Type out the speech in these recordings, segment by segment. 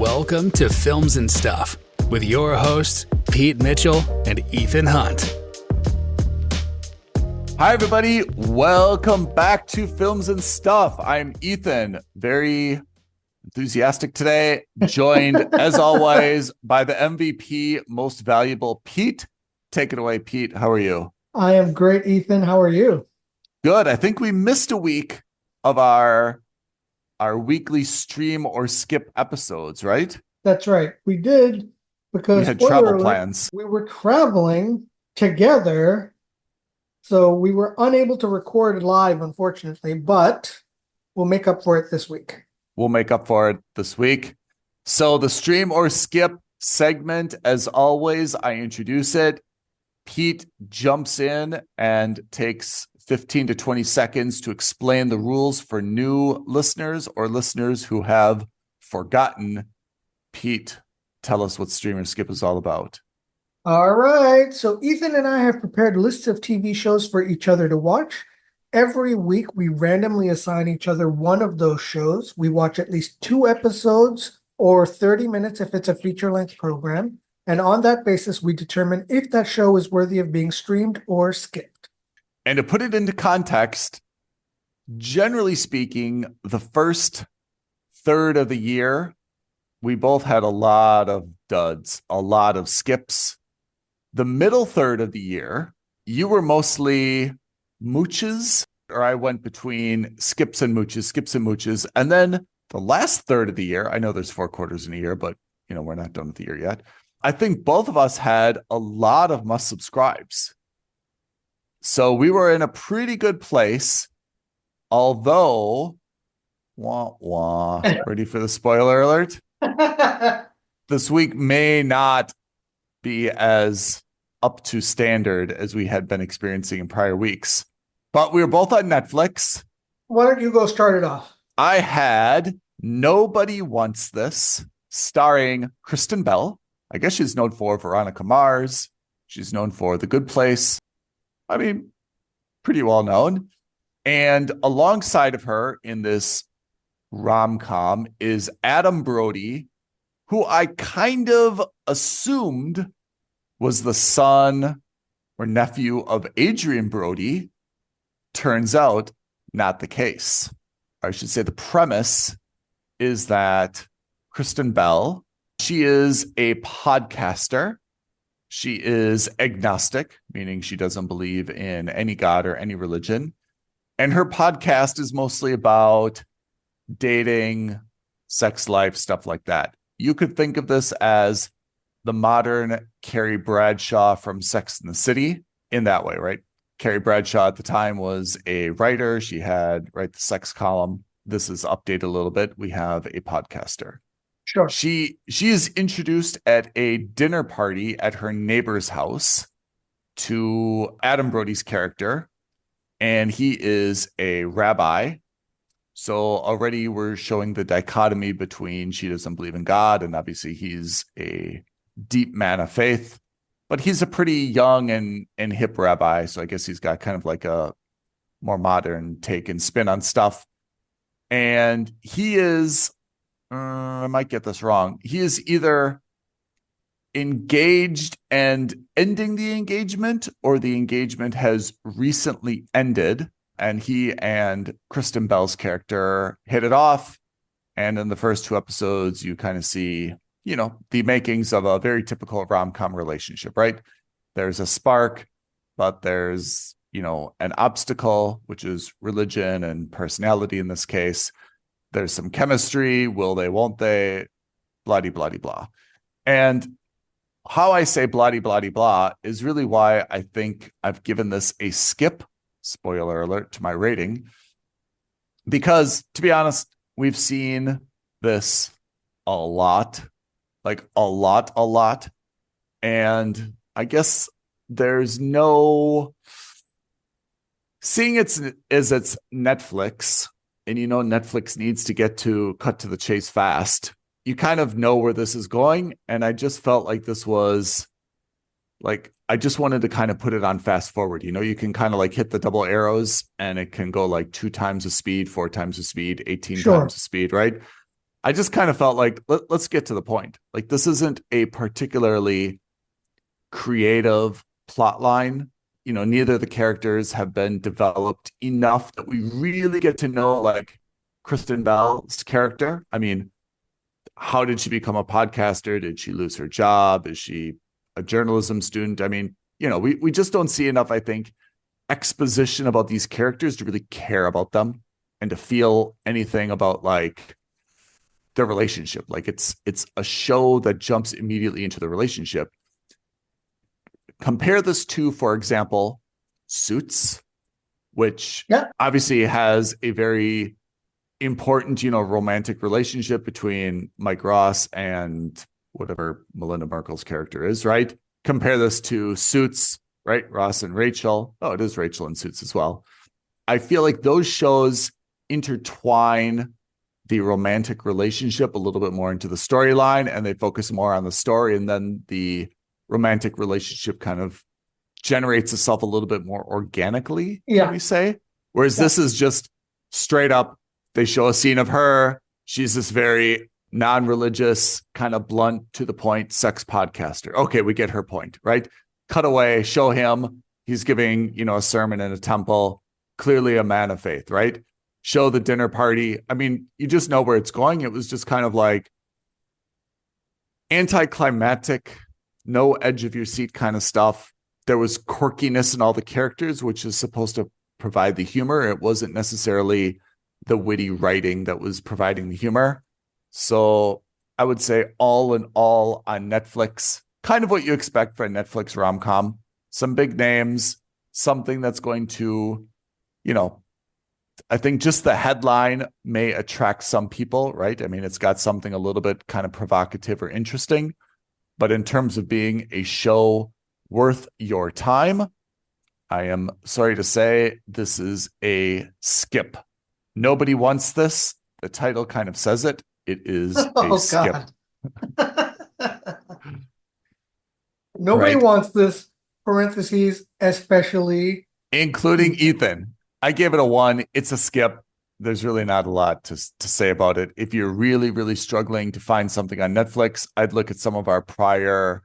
Welcome to Films and Stuff with your hosts, Pete Mitchell and Ethan Hunt. Hi, everybody. Welcome back to Films and Stuff. I'm Ethan, very enthusiastic today, joined as always by the MVP, most valuable Pete. Take it away, Pete. How are you? I am great, Ethan. How are you? Good. I think we missed a week of our weekly stream or skip episodes, right? That's right. We did because we had travel plans. We were traveling together, so we were unable to record live, unfortunately, but we'll make up for it this week. We'll make up for it this week. So the stream or skip segment, as always, I introduce it. Pete jumps in and takes 15 to 20 seconds to explain the rules for new listeners or listeners who have forgotten. Pete, tell us what Stream or Skip is all about. All right. So Ethan and I have prepared lists of TV shows for each other to watch. Every week, we randomly assign each other one of those shows. We watch at least 2 episodes or 30 minutes if it's a feature-length program. And on that basis, we determine if that show is worthy of being streamed or skipped. And to put it into context, generally speaking, the first third of the year, we both had a lot of duds, a lot of skips. The middle third of the year, you were mostly mooches, or I went between skips and mooches. And then the last third of the year, I know there's 4 quarters in a year, but we're not done with the year yet. I think both of us had a lot of must subscribes. So we were in a pretty good place, although, ready for the spoiler alert? This week may not be as up to standard as we had been experiencing in prior weeks. But we were both on Netflix. Why don't you go start it off? I had Nobody Wants This, starring Kristen Bell. I guess she's known for Veronica Mars. She's known for The Good Place. I mean, pretty well known. And alongside of her in this rom-com is Adam Brody, who I kind of assumed was the son or nephew of Adrian Brody. Turns out not the case. I should say the premise is that Kristen Bell, she is a podcaster. She is agnostic, meaning she doesn't believe in any god or any religion. And her podcast is mostly about dating, sex life, stuff like that. You could think of this as the modern Carrie Bradshaw from Sex and the City in that way, right? Carrie Bradshaw at the time was a writer. She had the sex column. This is updated a little bit. We have a podcaster. Sure. She is introduced at a dinner party at her neighbor's house to Adam Brody's character, and he is a rabbi. So already we're showing the dichotomy between she doesn't believe in God, and obviously he's a deep man of faith, but he's a pretty young and hip rabbi. So I guess he's got kind of like a more modern take and spin on stuff. And he is, I might get this wrong. He is either engaged and ending the engagement, or the engagement has recently ended. And he and Kristen Bell's character hit it off. And in the first 2 episodes, you kind of see, the makings of a very typical rom-com relationship, right? There's a spark, but there's, an obstacle, which is religion and personality in this case. There's some chemistry, will they, won't they, blah-de-blah-de-blah. And how I say blah-de-blah-de-blah is really why I think I've given this a skip, spoiler alert, to my rating. Because, to be honest, we've seen this a lot. Like a lot. And I guess there's no... Seeing it as it's Netflix, and Netflix needs to cut to the chase fast, you kind of know where this is going. And I just felt like this was I just wanted to kind of put it on fast forward. You can kind of hit the double arrows and it can go 2 times the speed, 4 times the speed, 18 times the speed, right? I just kind of felt like let's get to the point. Like this isn't a particularly creative plot line. Neither of the characters have been developed enough that we really get to know like Kristen Bell's character. I mean, how did she become a podcaster? Did she lose her job? Is she a journalism student? I mean, we just don't see enough, I think, exposition about these characters to really care about them and to feel anything about like their relationship. Like it's a show that jumps immediately into the relationship. Compare this to, for example, Suits, which obviously has a very important, romantic relationship between Mike Ross and whatever Melinda Markle's character is, right? Compare this to Suits, right? Ross and Rachel. Oh, it is Rachel and Suits as well. I feel like those shows intertwine the romantic relationship a little bit more into the storyline, and they focus more on the story, and then the romantic relationship kind of generates itself a little bit more organically, can we say? Whereas this is just straight up, they show a scene of her. She's this very non-religious, kind of blunt, to the point sex podcaster. Okay, we get her point, right? Cut away, show him. He's giving, a sermon in a temple, clearly a man of faith, right? Show the dinner party. I mean, you just know where it's going. It was just kind of like anticlimactic, no edge of your seat kind of stuff. There was quirkiness in all the characters, which is supposed to provide the humor. It wasn't necessarily the witty writing that was providing the humor. So I would say all in all on Netflix, kind of what you expect for a Netflix rom-com. Some big names, something that's going to, I think just the headline may attract some people, right? I mean, it's got something a little bit kind of provocative or interesting. But in terms of being a show worth your time, I am sorry to say this is a skip. Nobody wants this. The title kind of says it. It is a skip. Nobody wants this, parentheses, especially. Including Ethan. I gave it a 1. It's a skip. There's really not a lot to say about it. If you're really, really struggling to find something on Netflix, I'd look at some of our prior,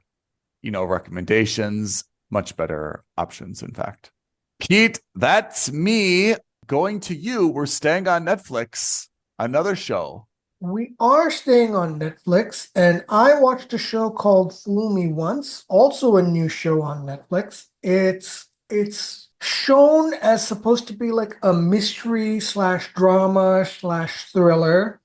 recommendations. Much better options, in fact. Pete, that's me. Going to you. We're staying on Netflix. Another show. We are staying on Netflix, and I watched a show called Fool Me Once, also a new show on Netflix. It's shown as supposed to be like a mystery / drama / thriller.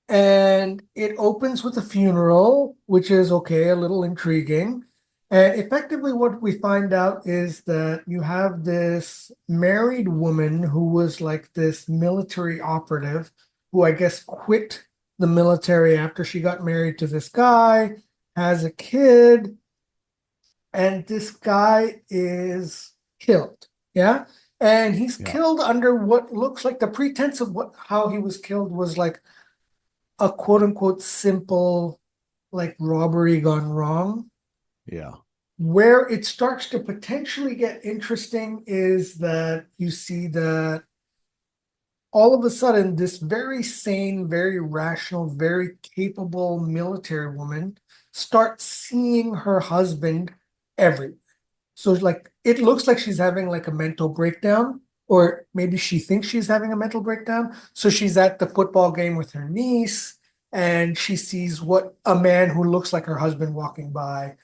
And it opens with a funeral, which is okay, a little intriguing. And effectively, what we find out is that you have this married woman who was like this military operative who I guess quit the military after she got married to this guy, has a kid, and this guy is killed. Yeah. And he's killed under what looks like the pretense of how he was killed was like a quote unquote simple like robbery gone wrong. Yeah. Where it starts to potentially get interesting is that you see that all of a sudden this very sane, very rational, very capable military woman starts seeing her husband everywhere. So like it looks like she's having like a mental breakdown, or maybe she thinks she's having a mental breakdown. So she's at the football game with her niece and she sees what a man who looks like her husband walking by.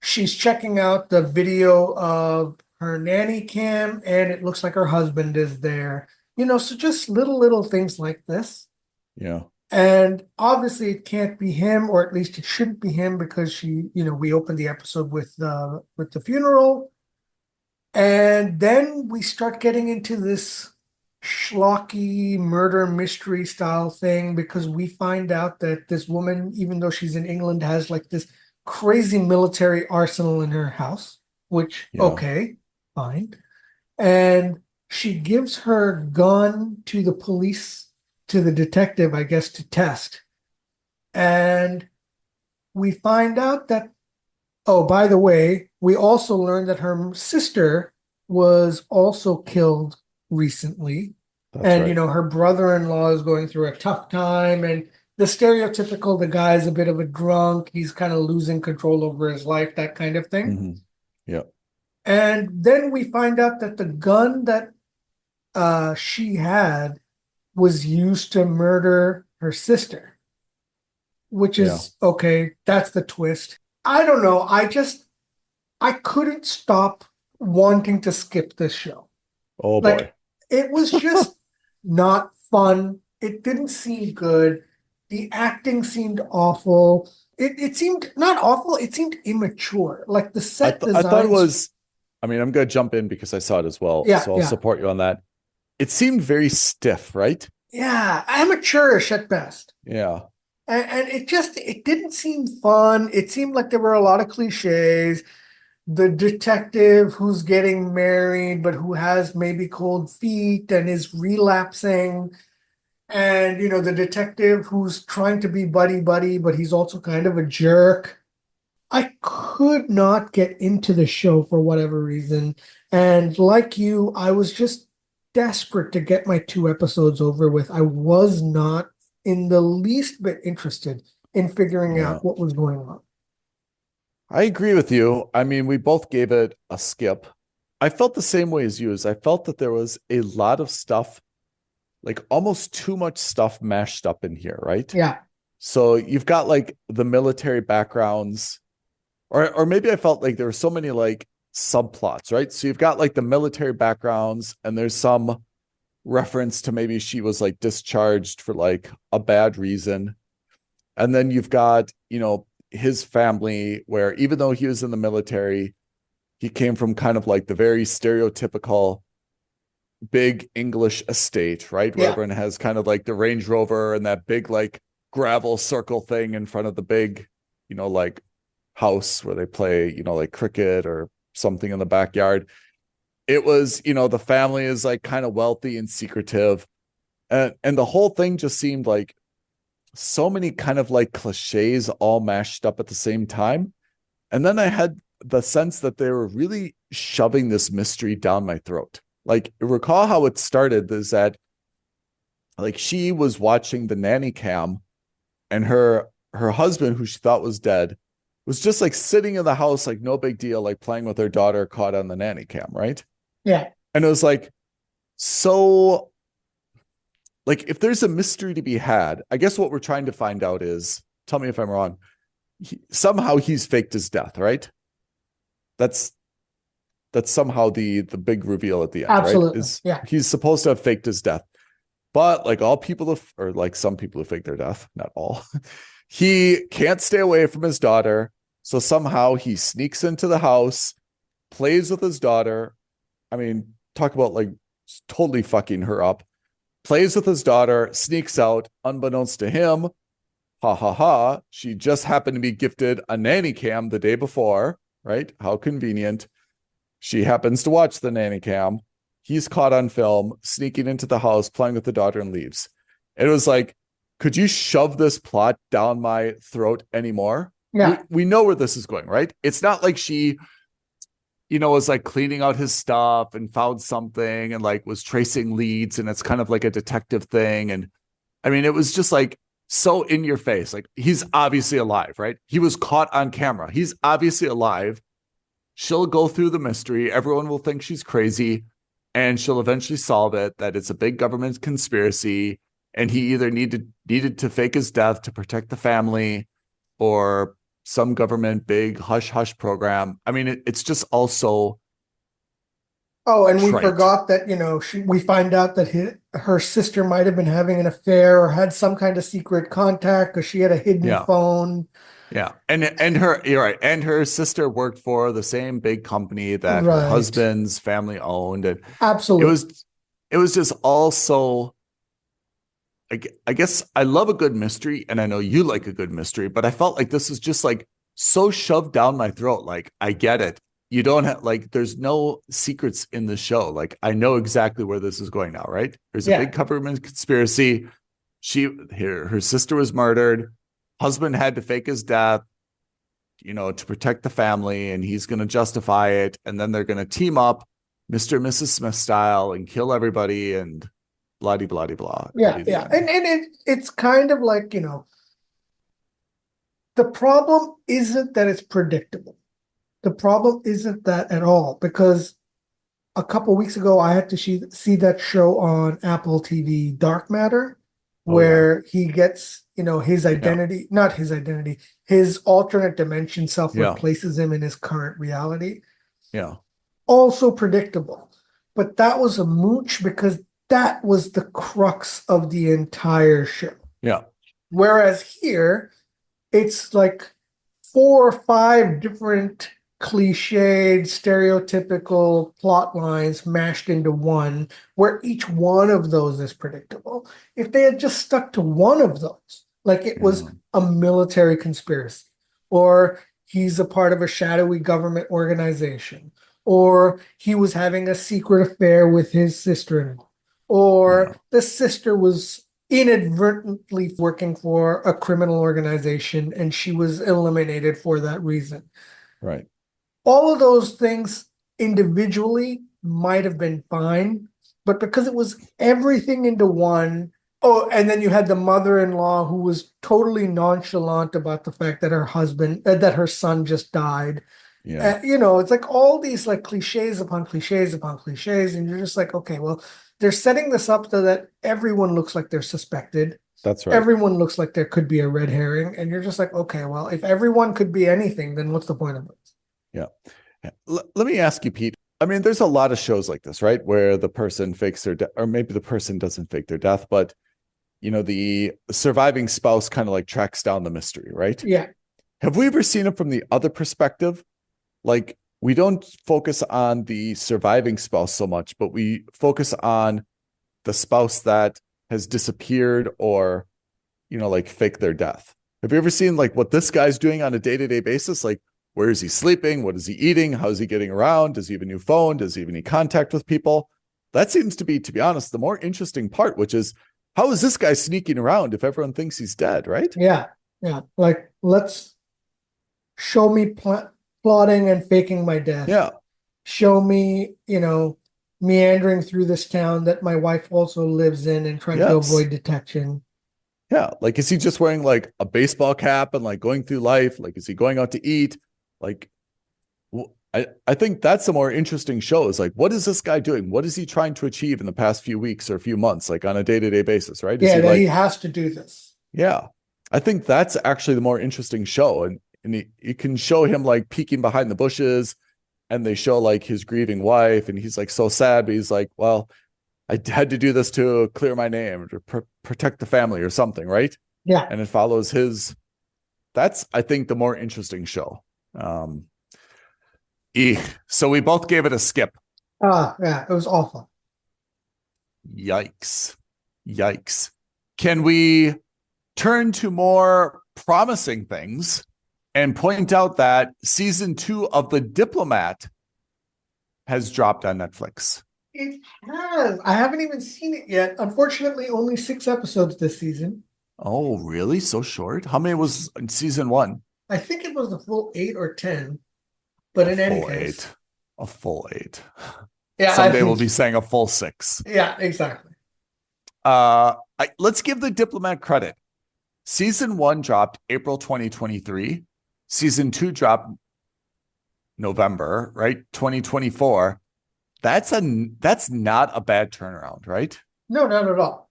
She's checking out the video of her nanny cam and it looks like her husband is there. So just little things like this. Yeah. And obviously it can't be him, or at least it shouldn't be him because we opened the episode with the funeral. And then we start getting into this schlocky murder mystery style thing because we find out that this woman, even though she's in England, has like this crazy military arsenal in her house, which, okay, fine. And she gives her gun to the police, to the detective, I guess, to test. And we find out that, oh, by the way, we also learned that her sister was also killed recently. That's right. Her brother-in-law is going through a tough time. And the stereotypical, the guy's a bit of a drunk, he's kind of losing control over his life, that kind of thing. Mm-hmm. Yeah. And then we find out that the gun that she had was used to murder her sister, which Yeah. is okay. That's the twist. I don't know. I couldn't stop wanting to skip this show. Oh boy. Like, it was just not fun. It didn't seem good. The acting seemed awful. It seemed not awful, it seemed immature. Like the set I thought it designs. was, I mean, I'm going to jump in because I saw it as well. Yeah, So I'll yeah. support you on that. It seemed very stiff, right? Yeah, amateurish at best. Yeah. And it didn't seem fun. It seemed like there were a lot of cliches. The detective who's getting married, but who has maybe cold feet and is relapsing. And, the detective who's trying to be buddy buddy, but he's also kind of a jerk. I could not get into the show for whatever reason. And like you, I was just desperate to get my 2 episodes over with. I was not in the least bit interested in figuring Yeah. out what was going on. I agree with you. I mean, we both gave it a skip. I felt the same way as you, as I felt that there was a lot of stuff, like almost too much stuff mashed up in here, right? Yeah. So you've got like the military backgrounds, or maybe I felt like there were so many like subplots, right? So you've got like the military backgrounds, and there's some reference to maybe she was like discharged for like a bad reason. And then you've got, his family, where even though he was in the military, he came from kind of like the very stereotypical big English estate, right? Where Yeah. everyone has kind of like the Range Rover and that big like gravel circle thing in front of the big, like house where they play, like cricket or something in the backyard. It was, the family is like kind of wealthy and secretive. And the whole thing just seemed like so many kind of like cliches all mashed up at the same time. And then I had the sense that they were really shoving this mystery down my throat. Like, recall how it started is that like she was watching the nanny cam, and her husband, who she thought was dead, was just like sitting in the house, like no big deal, like playing with her daughter caught on the nanny cam, right? Yeah. And it was like, so like, if there's a mystery to be had, I guess what we're trying to find out is, tell me if I'm wrong, somehow he's faked his death, right? That's somehow the big reveal at the end, Absolutely. right? Yeah. He's supposed to have faked his death. But like all people, or like some people who fake their death, not all, he can't stay away from his daughter. So somehow he sneaks into the house, plays with his daughter. I mean, talk about like totally fucking her up. Plays with his daughter, sneaks out, unbeknownst to him. Ha ha ha. She just happened to be gifted a nanny cam the day before, right? How convenient. She happens to watch the nanny cam. He's caught on film, sneaking into the house, playing with the daughter, and leaves. It was like, could you shove this plot down my throat anymore? Yeah. We know where this is going, right? It's not like she, was like cleaning out his stuff and found something and like was tracing leads, and it's kind of like a detective thing. And I mean, it was just like so in your face. Like, he's obviously alive, right? He was caught on camera. He's obviously alive. She'll go through the mystery. Everyone will think she's crazy, and she'll eventually solve it, that it's a big government conspiracy, and he either needed to fake his death to protect the family, or some government big hush hush program. I mean, it's just also. Oh, and we trite. forgot that, we find out that her sister might have been having an affair or had some kind of secret contact because she had a hidden phone. Yeah. And you're right. And her sister worked for the same big company that her Right. husband's family owned. And Absolutely. it was just also, I guess I love a good mystery, and I know you like a good mystery, but I felt like this is just like so shoved down my throat. Like, I get it. You don't have, like, there's no secrets in the show. Like, I know exactly where this is going now, right? There's a big government conspiracy. Her sister was murdered. Husband had to fake his death, to protect the family, and he's going to justify it. And then they're going to team up, Mr. and Mrs. Smith style, and kill everybody and blah de blah de blah. It'll Yeah, be the yeah. ending. And it's kind of like, the problem isn't that it's predictable. The problem isn't that at all, because a couple weeks ago I had to see that show on Apple TV, Dark Matter, Oh yeah. where he gets, his Yeah. identity, not his identity, his alternate dimension self Yeah. replaces him in his current reality. Yeah. Also predictable. But that was a mooch because that was the crux of the entire show. Yeah. Whereas here, it's like 4 or 5 different cliched, stereotypical plot lines mashed into one, where each one of those is predictable. If they had just stuck to one of those, like it was Yeah. a military conspiracy, or he's a part of a shadowy government organization, or he was having a secret affair with his sister-in-law, Yeah. or the sister was inadvertently working for a criminal organization and she was eliminated for that reason. Right. All of those things individually might have been fine, but because it was everything into one. Oh, and then you had the mother-in-law who was totally nonchalant about the fact that that her son just died. Yeah. It's like all these like cliches upon cliches upon cliches, and you're just like, okay, well, they're setting this up so that everyone looks like they're suspected. That's right. Everyone looks like there could be a red herring, and you're just like, okay, well, if everyone could be anything, then what's the point of it? Yeah. Let me ask you, Pete. I mean, there's a lot of shows like this, right? Where the person fakes their death, or maybe the person doesn't fake their death, but the surviving spouse kind of like tracks down the mystery, right? Yeah. Have we ever seen it from the other perspective? Like, we don't focus on the surviving spouse so much, but we focus on the spouse that has disappeared or, like fake their death. Have you ever seen like what this guy's doing on a day-to-day basis? Like, where is he sleeping? What is he eating? How is he getting around? Does he have a new phone? Does he have any contact with people? That seems to be honest, the more interesting part, which is how is this guy sneaking around if everyone thinks he's dead, right? Yeah. Yeah. Like, let's show me plotting and faking my death. Yeah. Show me, meandering through this town that my wife also lives in and trying to Yes. avoid detection. Yeah. Like, is he just wearing like a baseball cap and like going through life? Like, is he going out to eat? Like, I think that's the more interesting show is like, what is this guy doing? What is he trying to achieve in the past few weeks or a few months, like on a day-to-day basis, right? Is Yeah, he that like, he has to do this. yeah, I think that's actually the more interesting show. And you can show him like peeking behind the bushes and they show like his grieving wife and he's like so sad, but he's like, well, I had to do this to clear my name to protect the family or something, right? Yeah. And it follows that's, I think, the more interesting show. So we both gave it a skip. Yeah, it was awful. Yikes. Can we turn to more promising things and point out that season 2 of The Diplomat has dropped on Netflix? It has. I haven't even seen it yet. Unfortunately, only 6 episodes this season. Oh, really? So short? How many was in season 1? I think it was the full 8 or 10. But in any case, a full 8. Yeah, someday we'll be saying a full 6. Yeah, exactly. Let's give The Diplomat credit. Season 1 dropped April 2023. Season 2 dropped November, right? 2024. That's not a bad turnaround, right? No, not at all.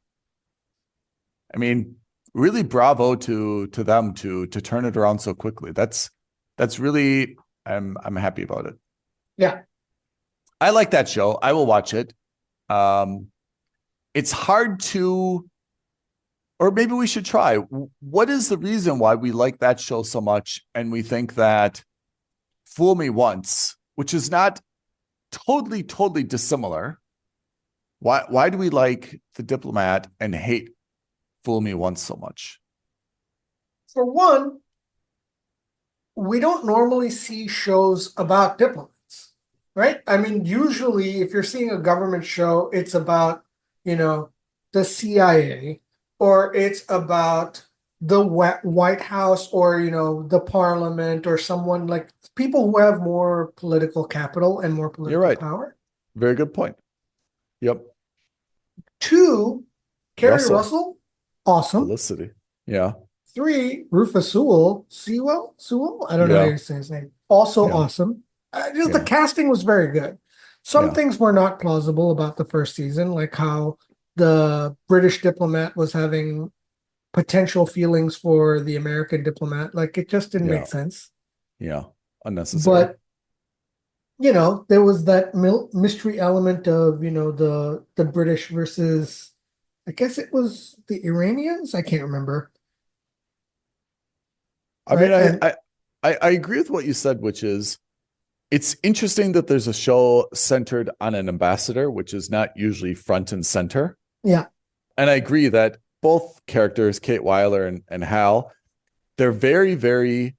I mean, really bravo to them to turn it around so quickly. That's really, I'm happy about it. Yeah. I like that show. I will watch it. It's hard to, or maybe we should try. What is the reason why we like that show so much and we think that Fool Me Once, which is not totally dissimilar, why do we like The Diplomat and hate Fool Me Once so much? For one, we don't normally see shows about diplomats, right? I mean, usually if you're seeing a government show, it's about, the CIA, or it's about the White House, or, the parliament, or someone like people who have more political capital and more political You're right. power. Very good point. Yep. 2, Kerry Russell. Russell, awesome. Felicity. Yeah. 3, Rufus Sewell. I don't know how Yeah. you say his name. Also Yeah. awesome. Just the Yeah. casting was very good. Some Yeah. things were not plausible about the first season, like how the British diplomat was having potential feelings for the American diplomat. Like it just didn't Yeah. make sense. Yeah. Unnecessary. But there was that mystery element of, the British versus, I guess it was the Iranians. I can't remember. I mean, Right. And I agree with what you said, which is it's interesting that there's a show centered on an ambassador, which is not usually front and center. yeah, And I agree that both characters, Kate Weiler and Hal, they're very, very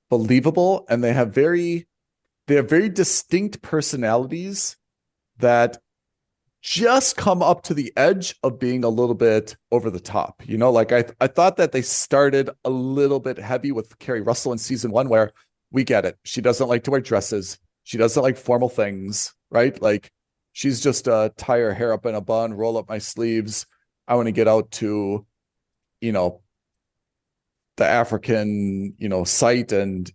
believable, and they have very distinct personalities that just come up to the edge of being a little bit over the top. Like I thought that they started a little bit heavy with Kerry Russell in season 1, where we get it. She doesn't like to wear dresses. She doesn't like formal things, right? Like she's just tie her hair up in a bun, roll up my sleeves. I want to get out to, the African, site and,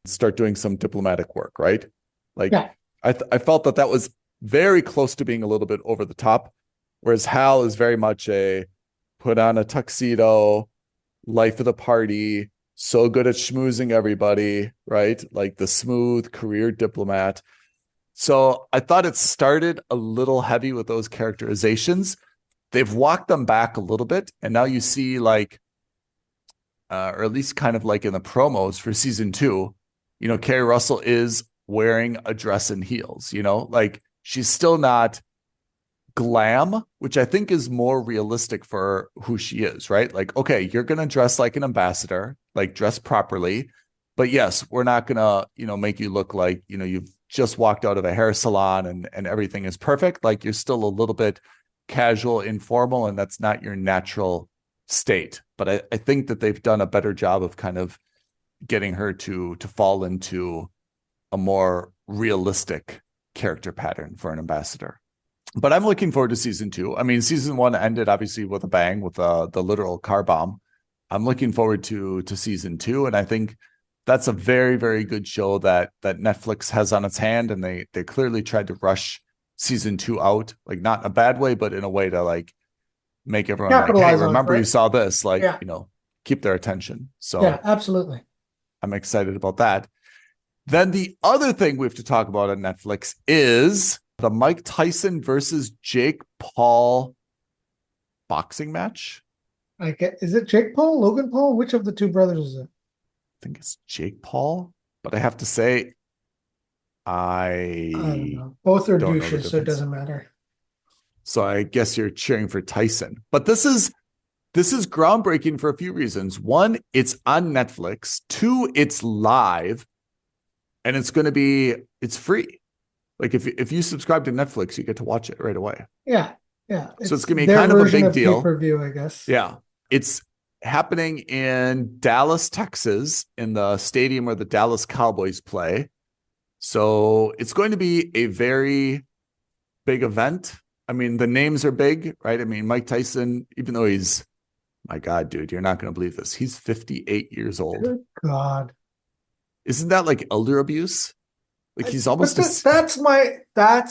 start doing some diplomatic work, right? Like yeah, I felt that was very close to being a little bit over the top, whereas Hal is very much a put on a tuxedo, life of the party, so good at schmoozing everybody, right? Like the smooth career diplomat. So I thought it started a little heavy with those characterizations. They've walked them back a little bit, and now you see like, or at least kind of like in the promos for season 2, Kerry Russell is wearing a dress and heels, like she's still not glam, which I think is more realistic for who she is, right? Like, okay, you're going to dress like an ambassador, like dress properly. But yes, we're not going to, make you look like, you've just walked out of a hair salon and everything is perfect. Like you're still a little bit casual, informal, and that's not your natural state. But I think that they've done a better job of kind of getting her to fall into a more realistic character pattern for an ambassador. But I'm looking forward to season 2. I mean, season 1 ended obviously with a bang with the literal car bomb. I'm looking forward to season 2, and I think that's a very, very good show that Netflix has on its hand, and they clearly tried to rush season 2 out, like not in a bad way, but in a way to like make everyone capitalize like, hey, on it, remember right? you saw this, like, Yeah, keep their attention. So yeah, absolutely. I'm excited about that. Then the other thing we have to talk about on Netflix is the Mike Tyson versus Jake Paul boxing match. Is it Jake Paul, Logan Paul? Which of the two brothers is it? I think it's Jake Paul, but I have to say, I don't I know. Both are don't know the douches, so it difference. doesn't matter. So I guess you're cheering for Tyson. But this is groundbreaking for a few reasons. One, it's on Netflix. 2, it's live, and it's free. Like if you subscribe to Netflix, you get to watch it right away. Yeah, yeah. So it's It's going to be their kind of a version big of deal. pay-per-view, I guess. Yeah. It's happening in Dallas, Texas, in the stadium where the Dallas Cowboys play. So it's going to be a very big event. I mean, the names are big, right? I mean, Mike Tyson, even though my God, dude, you're not going to believe this. He's 58 years old. Good God. Isn't that like elder abuse? Like he's almost That's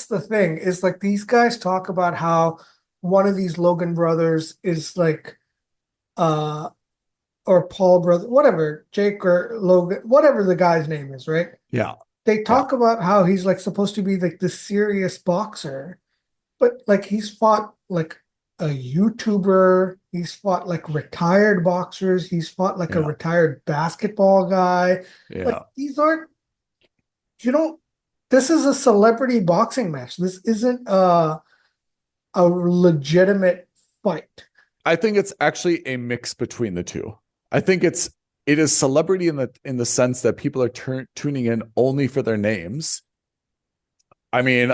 the thing, is like these guys talk about how one of these Logan brothers is like or Paul brother, whatever, Jake or Logan, whatever the guy's name is, right? Yeah. They talk about how he's like supposed to be like the serious boxer, but like he's fought like a YouTuber, he's fought like retired boxers, he's fought like a retired basketball guy. Yeah. Like these aren't, this is a celebrity boxing match. This isn't a legitimate fight. I think it's actually a mix between the two. I think it is celebrity in the sense that people are tuning in only for their names. I mean,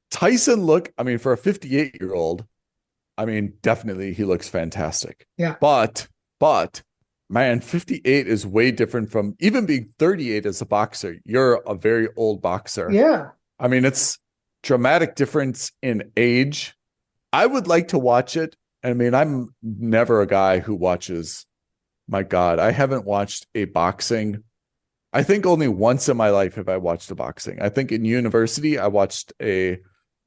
Tyson for a 58-year-old, I mean, definitely he looks fantastic. Yeah. But man, 58 is way different from even being 38 as a boxer. You're a very old boxer. Yeah. I mean, it's dramatic difference in age. I would like to watch it. I mean, I'm never a guy who watches, my God, I haven't watched a boxing. I think only once in my life have I watched a boxing. I think in university, I watched a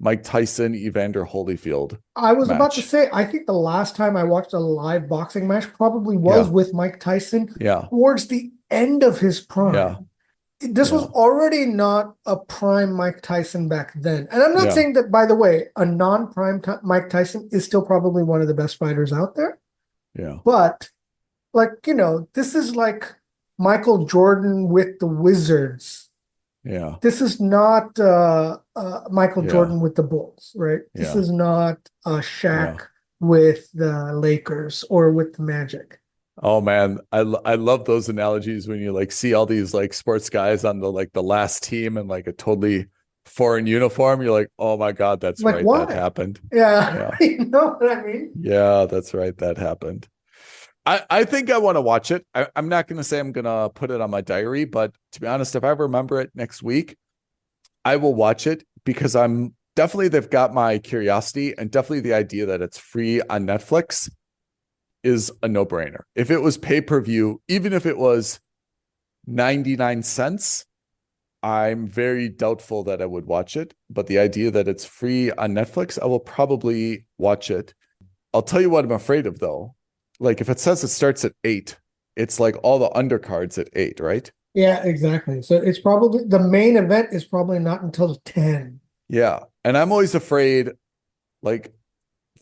Mike Tyson, Evander Holyfield I was about to match. say, I think the last time I watched a live boxing match probably was Yeah. with Mike Tyson Yeah. towards the end of his Yeah. prime. This was Yeah. already not a prime Mike Tyson back then. And I'm not Yeah. saying that, by the way, a non-prime Mike Tyson is still probably one of the best fighters out there. Yeah. But, like, this is like Michael Jordan with the Wizards. Yeah. This is not Michael Yeah. Jordan with the Bulls, right? This Yeah. is not Yeah. Shaq with the Lakers or with the Magic. Oh man, I love those analogies when you like see all these like sports guys on the last team in like a totally foreign uniform. You're like, oh my God, that's Like, right. That why? happened. Yeah, Yeah. you know what I mean? Yeah, that's right. That happened. I think I want to watch it. I'm not going to say I'm going to put it on my diary, but to be honest, if I remember it next week, I will watch it because I'm definitely, they've got my curiosity, and definitely the idea that it's free on Netflix is a no-brainer. If it was pay-per-view, even if it was 99 cents, I'm very doubtful that I would watch it. But the idea that it's free on Netflix, I will probably watch it. I'll tell you what I'm afraid of, though. Like, if it says it starts at 8, it's like all the undercards at 8, right? Yeah, exactly. So it's probably the main event is probably not until 10. Yeah. And I'm always afraid, like,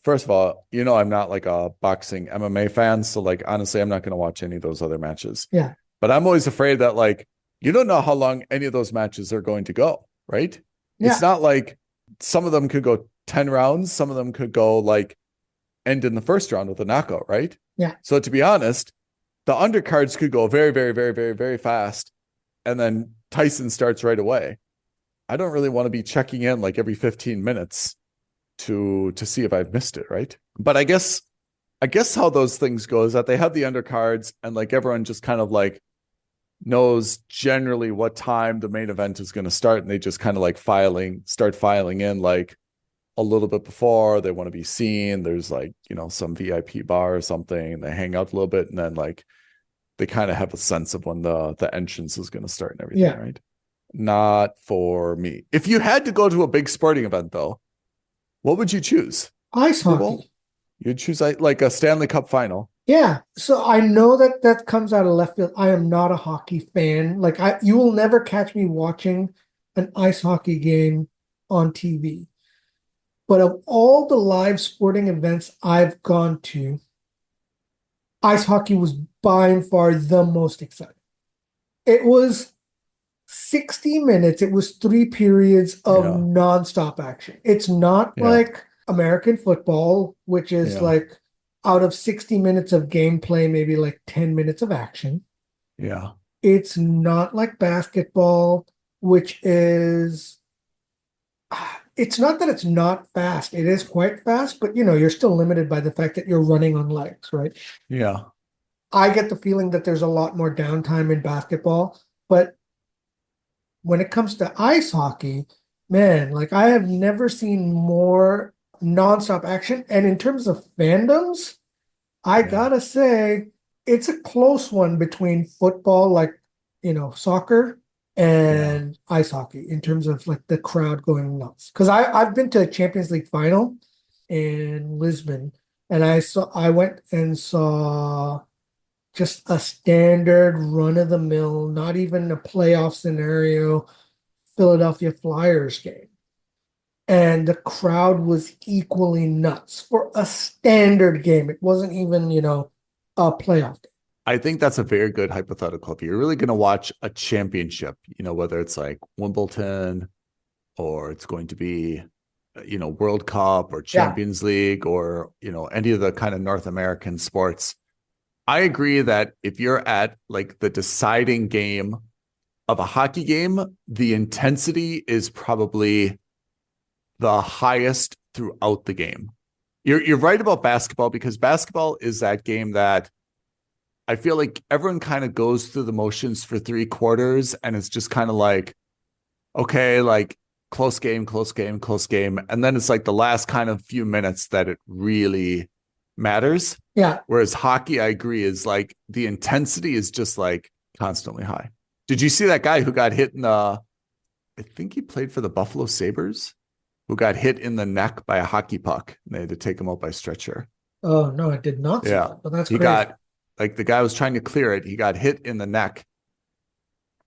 first of all, I'm not like a boxing MMA fan. So, like, honestly, I'm not going to watch any of those other matches. Yeah. But I'm always afraid that, like, you don't know how long any of those matches are going to go, right? Yeah. It's not like some of them could go 10 rounds. Some of them could go like end in the first round with a knockout, right? Yeah. So to be honest, the undercards could go very, very, very, very, very fast. And then Tyson starts right away. I don't really want to be checking in like every 15 minutes to see if I've missed it, right? But I guess how those things go is that they have the undercards, and like everyone just kind of like knows generally what time the main event is going to start, and they just kind of like start filing in like a little bit before. They want to be seen. There's like, some VIP bar or something. They hang out a little bit, and then like they kind of have a sense of when the entrance is going to start and everything, Yeah. right? Not for me. If you had to go to a big sporting event, though, what would you choose? Ice Super Bowl? hockey. You'd choose like a Stanley Cup final. Yeah. So I know that comes out of left field. I am not a hockey fan. Like, you will never catch me watching an ice hockey game on TV. But of all the live sporting events I've gone to, ice hockey was by and far the most exciting. It was 60 minutes. It was 3 periods of Yeah. nonstop action. It's not Yeah. like American football, which is Yeah. like out of 60 minutes of gameplay, maybe like 10 minutes of action. Yeah. It's not like basketball, which is, it's not that it's not fast. It is quite fast, but you're still limited by the fact that you're running on legs, right? Yeah. I get the feeling that there's a lot more downtime in basketball, but when it comes to ice hockey, man, like, I have never seen more nonstop action. And in terms of fandoms, I gotta say, it's a close one between football, like, soccer, and ice hockey in terms of like the crowd going nuts. Because I've been to a Champions League final in Lisbon, and I went and saw just a standard run-of-the-mill, not even a playoff scenario, Philadelphia Flyers game. And the crowd was equally nuts for a standard game. It wasn't even, a playoff game. I think that's a very good hypothetical. If you're really going to watch a championship, whether it's like Wimbledon or it's going to be, World Cup or Champions League or, any of the kind of North American sports, I agree that if you're at like the deciding game of a hockey game, the intensity is probably the highest throughout the game. You're right about basketball, because basketball is that game that I feel like everyone kind of goes through the motions for 3 quarters, and it's just kind of like, okay, like close game, close game, close game. And then it's like the last kind of few minutes that it really matters. Yeah. Whereas hockey, I agree, is like the intensity is just like constantly high. Did you see that guy who got hit in I think he played for the Buffalo Sabres, who got hit in the neck by a hockey puck and they had to take him out by stretcher? Oh, no, I did not see that, but that's He great. got, like, the guy was trying to clear it. He got hit in the neck.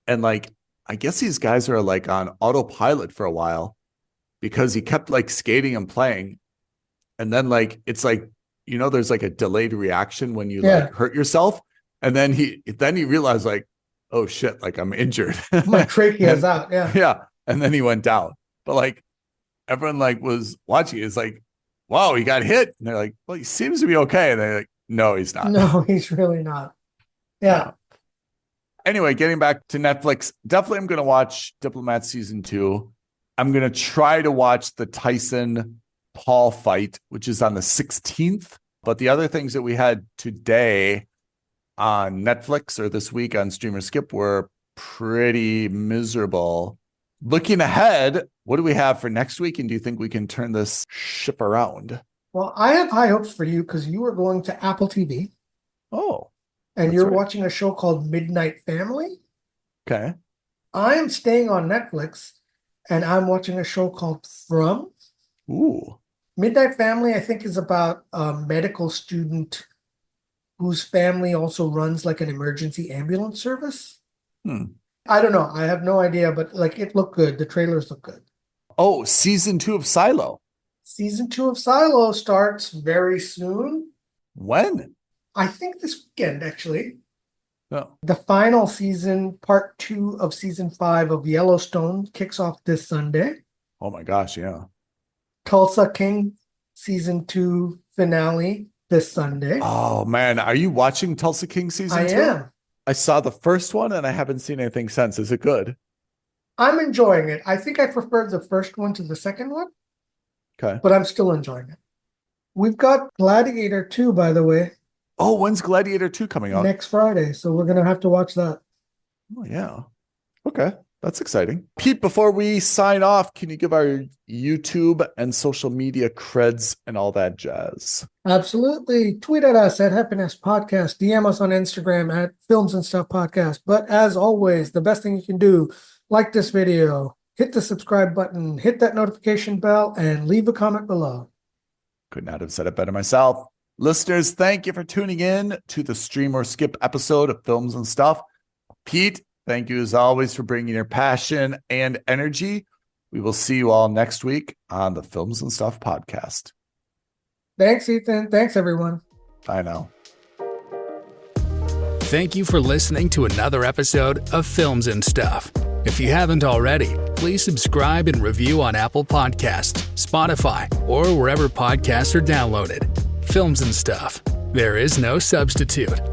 And like, I guess these guys are like on autopilot for a while because he kept like skating and playing. And then like, it's like, you know, there's like a delayed reaction when you like hurt yourself. And then he realized like, oh shit, like I'm injured. My trachea is out. Yeah. Yeah. And then he went down. But like everyone like was watching it. It's like, wow, he got hit. And they're like, well, he seems to be okay. And they're like, no, he's not. No, he's really not. Yeah. Anyway, getting back to Netflix, definitely I'm going to watch Diplomat season 2. I'm going to try to watch the Tyson Paul fight, which is on the 16th. But the other things that we had today on Netflix or this week on Streamer Skip were pretty miserable. Looking ahead, what do we have for next week? And do you think we can turn this ship around? Well, I have high hopes for you because you are going to Apple TV. Oh. And you're watching a show called Midnight Family. Okay. I am staying on Netflix and I'm watching a show called From. Ooh. Midnight Family, I think, is about a medical student whose family also runs like an emergency ambulance service. I don't know. I have no idea, but like it looked good. The trailers look good. Oh, season 2 of Silo. Season 2 of Silo starts very soon. When? I think this weekend, actually. Oh. The final season, part 2 of season 5 of Yellowstone, kicks off this Sunday. Oh my gosh, yeah. Tulsa King season 2 finale this Sunday. Oh man, are you watching Tulsa King season 2? I am. I saw the first one and I haven't seen anything since. Is it good? I'm enjoying it. I think I preferred the first one to the second one. Okay. But I'm still enjoying it. We've got Gladiator 2, by the way. Oh, when's Gladiator 2 coming out? Next Friday, so we're going to have to watch that. Oh, yeah. Okay, that's exciting. Pete, before we sign off, can you give our YouTube and social media creds and all that jazz? Absolutely. Tweet at us at Happiness Podcast. DM us on Instagram at Films and Stuff Podcast. But as always, the best thing you can do, like this video, hit the subscribe button, hit that notification bell, and leave a comment below. Could not have said it better myself. Listeners, thank you for tuning in to the Stream or Skip episode of Films and Stuff. Pete, thank you as always for bringing your passion and energy. We will see you all next week on the Films and Stuff podcast. Thanks, Ethan. Thanks, everyone. Bye now. Thank you for listening to another episode of Films and Stuff. If you haven't already, please subscribe and review on Apple Podcasts, Spotify, or wherever podcasts are downloaded. Films and Stuff. There is no substitute.